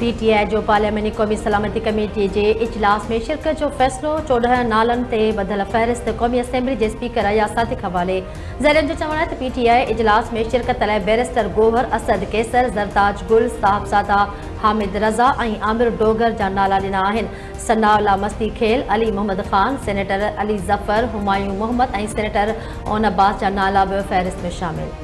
PTI जो पार्लियामेंटी क़ौमी सलामती कमेटी के इजलास में शिरकत जो फ़ैसिलो 14 नालन ते बदल फ़हरिस्त क़ौमी असेंबली के स्पीकर अयाज सादिक़ हवाले ज़रीन जो चवण है पीटीआई इजलास में शिरकत लाइ बैरिस्टर गोहर असद कैसर ज़रताज गुल साहबजादा हामिद रज़ा और आमिर डोगर जा नाला ॾिना आहिनि। सनाउल्ला मस्ती खेल अली मोहम्मद ख़ान सेनेटर अली ज़फ़र हुमायूं मोहम्मद और सेनेटर ओन अब्बास जा नाला भी फ़हरिस्त में शामिल।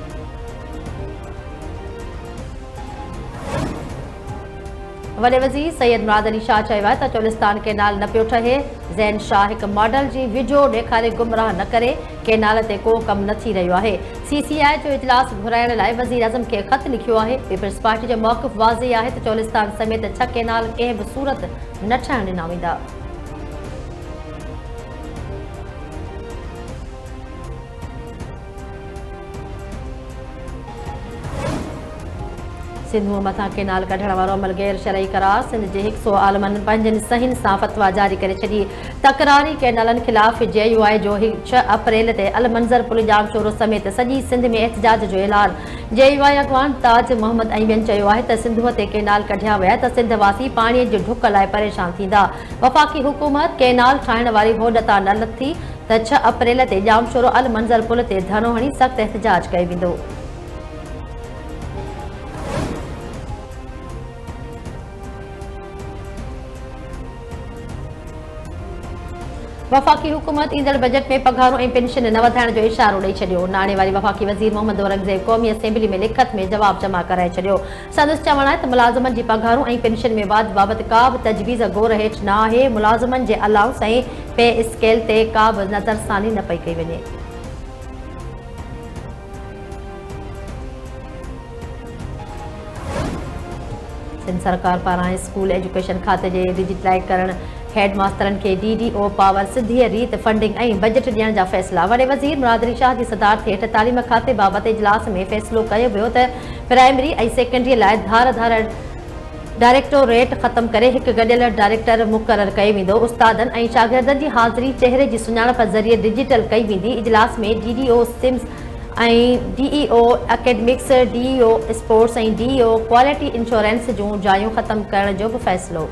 वॾे वज़ीर सैयद मुराद अली शाह चयो आहे त चोलिस्तान केनाल न पियो ठहे। ज़ैन शाह हिकु मॉडल जी वीडियो ॾेखारे गुमराह न करे केनाल ते को कमु न थी रहियो आहे। सीसीआई जो इजलास घुराइण लाइ वज़ीर आज़म खे ख़त लिखियो आहे। पीपल्स पार्टी जो मौक़िफ़ वाज़ेह आहे त चोलिस्तान समेत 6 केनाल कंहिं बि सूरत न ठहण ॾिना वेंदा। सिंधु मथा केनाल कढण वारो अमल गैर शरई करार। सिंध जे 100 आलमन पंहिंजनि सहीन सां फतवा जारी करे छॾी। तकरारी केनालनि ख़िलाफ़ JUI जो 6 अप्रैल ते अलमंज़र पुल जाम चोरो समेत सॼी सिंध में एहतजाज जो ऐलान। JUI अॻवान ताज मोहम्मद ऐं ॿियनि चयो आहे त सिंधुअ ते केनाल कढिया विया त सिंध वासी पाणीअ जी ढुक लाइ परेशान थींदा। वफ़ाक़ी हुकूमत केनाल ठाहिण वारी होॾ तां न लथी त 6 अप्रैल ते जाम चोरो अलमंज़र पुल ते धरणो हणी सख़्तु एहतजाज कयो वेंदो। वफ़ाक़ी हुकूमत ईंदड़ बजट में पघारूं ऐं पेंशन न वधाइण जो इशारो ॾेई छॾियो। नाणे वारी वफ़ाक़ी वज़ीर मोहम्मद औरंगज़ेब क़ौमी असेंबली में लिखत में जवाब जमा कराए छॾियो। संदसि चवणु आहे त मुलाज़िमनि जी पघारूं ऐं पेंशन में वाध बाबति का बि तजवीज़ गौर हेठि न आहे। मुलाज़िमनि जे अलाउंस ऐं पे स्केल ते का बि नज़रसानी न पई कई वञे। सिंध सरकार पारां स्कूल एजुकेशन खाते जे डिजिटलाइज़ हेड मास्टरनि खे DDO पावर सिधीअ रीत फंडिंग ऐं बजट ॾियण जा फ़ैसिला। वॾे वज़ीर मुराद अली शाह जी सदारत हेठि तालीम खाते बाबति इजलास में फ़ैसिलो कयो वियो त प्राइमरी ऐं सेकेंडरी लाइ धार डायरेक्टोरेट ख़त्म करे हिकु गॾियल डायरेक्टर मुक़ररु कयो वेंदो। उस्तादनि ऐं शागिर्दनि जी हाज़िरी चहिरे जी सुञाणप ज़रिए डिजिटल कई वेंदी। इजलास में DDO सिम्स ऐं DEO एकेडमिक्स DEO स्पोर्ट्स ऐं DEO क्वालिटी इंश्योरेंस जूं जायूं ख़त्म करण जो बि फ़ैसिलो।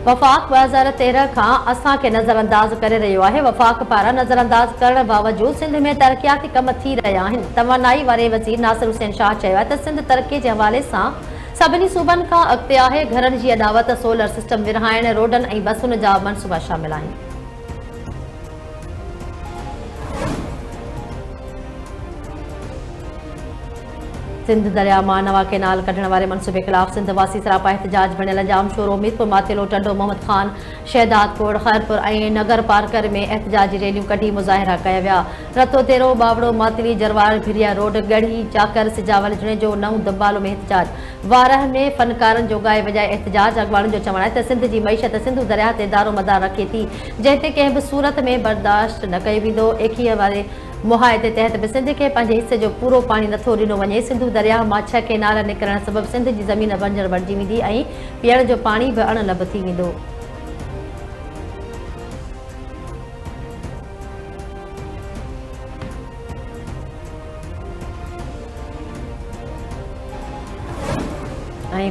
वफ़ाक़ 2013 खां असां खे नज़रअंदाज़ करे रहियो आहे। वफ़ाक़ पारां नज़रअंदाज़ करण बावजूदि सिंध में तरक़ियाती कम थी रहिया आहिनि। तवानाई वारे वज़ीर नासिर हुसैन शाह चयो आहे त सिंध तरक़ीअ जे हवाले सां सभिनी सूबनि खां अॻिते आहे। घरनि जी अॾावत सोलर सिस्टम विरहाइण रोडनि ऐं बसुनि जा मनसूबा शामिल आहिनि। सिंध दरिया मां नवा केनाल कढण वारे मनसूबे ख़िलाफ़ सिंध वासी सरापा एहतजाज बणियल जाम शोरो मीरपुर मातेलो टंडो मोहम्मद खान शहदादपुर खैरपुर ऐं नगर पार्कर में एहतजाजी रैलियूं कढी मुज़ाहिरा कया विया। रतो तेरो बावड़ो मातली जरवार भिरिया रोड गढ़ी जाकर सिजावल जुणे जो नऊं दंबालो में एहतजाज। वारह में फनकारनि जो गाए वॼाए एहतजाज। अॻवाननि जो चवणु आहे त सिंध जी मईशत सिंधु दरिया ते दारो मदार रखे थी जंहिं ते कंहिं बि सूरत में बर्दाश्त न कयो वेंदो। एकीअ वारे मुआहदे तहत बि सिंध खे पंहिंजे हिसे जो पूरो पाणी नथो ॾिनो वञे। सिंधु दरिया मां 6 केनाल निकिरण सबबि सिंध जी ज़मीन बंजर बणिजी वेंदी ऐं पीअण जो पाणी बि अणलब थी वेंदो।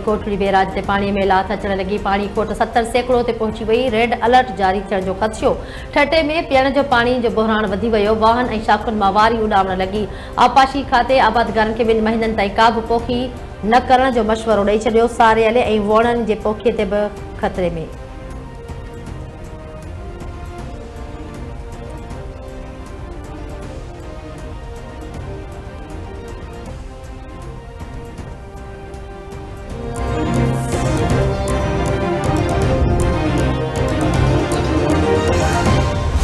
कोटड़ी बैराज ते पाणी में लाथ अचण लगी। पाणी खोट 70 सैकड़ो ते पहुची वई। रेड अलर्ट जारी थियण जो ख़दशो। ठटे में पीअण जो पाणी जो बहिराण वधी वियो। वाहन ऐं शाखुनि मां वारी उॾामण लगी। आपाशी खाते आबादगारनि खे 2 महीननि ताईं का बि पोखी न करण जो मशवरो ॾेई छॾियो। सारियल ऐं वणनि जे पोखे ते बि ख़तरे में।